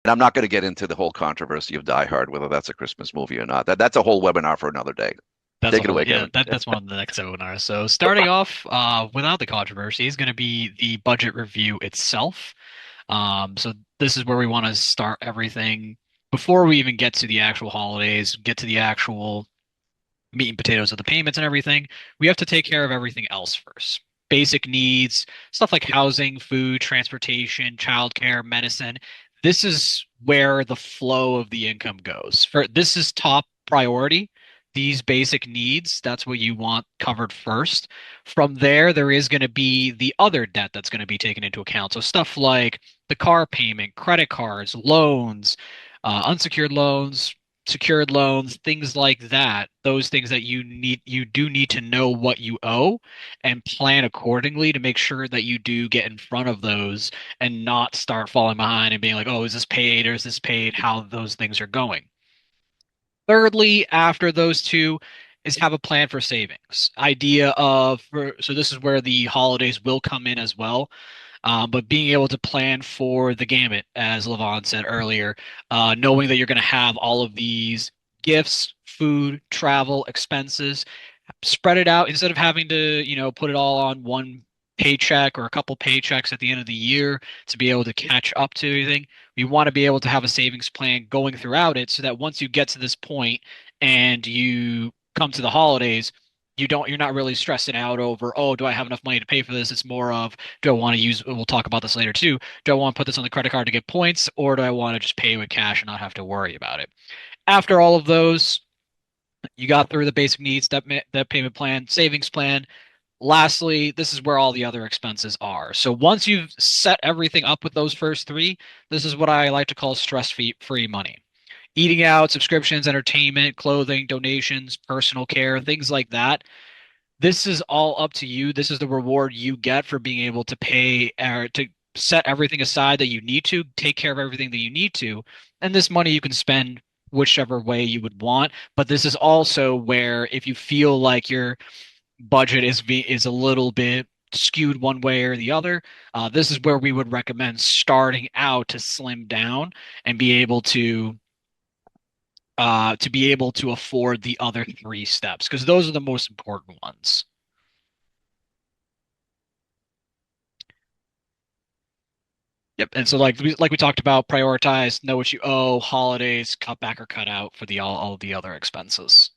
And I'm not going to get into the whole controversy of Die Hard, whether that's a Christmas movie or not. That's a whole webinar for another day. That's a Take it whole away, yeah, Kevin. that's one of the next webinars. So starting off without the controversy is going to be the budget review itself. So this is where we want to start everything before we even get to the actual holidays, get to the actual meat and potatoes of the payments and everything. We have to take care of everything else first. Basic needs, stuff like housing, food, transportation, childcare, medicine. This is where the flow of the income goes. For this is top priority. These basic needs, that's what you want covered first. From there, there is going to be the other debt that's going to be taken into account. So stuff like the car payment, credit cards, loans, unsecured loans, secured loans, things like that, those things that you do need to know what you owe and plan accordingly to make sure that you do get in front of those and not start falling behind and being like, oh, is this paid or is this paid? How those things are going. Thirdly, after those two, is have a plan for savings. Idea of so this is where the holidays will come in as well. But being able to plan for the gamut, as Levon said earlier, knowing that you're going to have all of these gifts, food, travel, expenses, spread it out instead of having to, put it all on one paycheck or a couple paychecks at the end of the year to be able to catch up to everything. We want to be able to have a savings plan going throughout it so that once you get to this point and you come to the holidays, you're not really stressing out over, oh, do I have enough money to pay for this? It's more of, do I want to use, we'll talk about this later too. Do I want to put this on the credit card to get points, or do I want to just pay with cash and not have to worry about it? After all of those, you got through the basic needs, that payment plan, savings plan. Lastly, this is where all the other expenses are. So once you've set everything up with those first three, this is what I like to call stress-free money. Eating out, subscriptions, entertainment, clothing, donations, personal care, things like that. This is all up to you. This is the reward you get for being able to pay or to set everything aside that you need to, take care of everything that you need to, and this money you can spend whichever way you would want. But this is also where if you feel like your budget is a little bit skewed one way or the other, this is where we would recommend starting out to slim down and be able to afford the other three steps because those are the most important ones. Yep. And so like we talked about, prioritize, know what you owe, holidays, cut back or cut out for the all of the other expenses.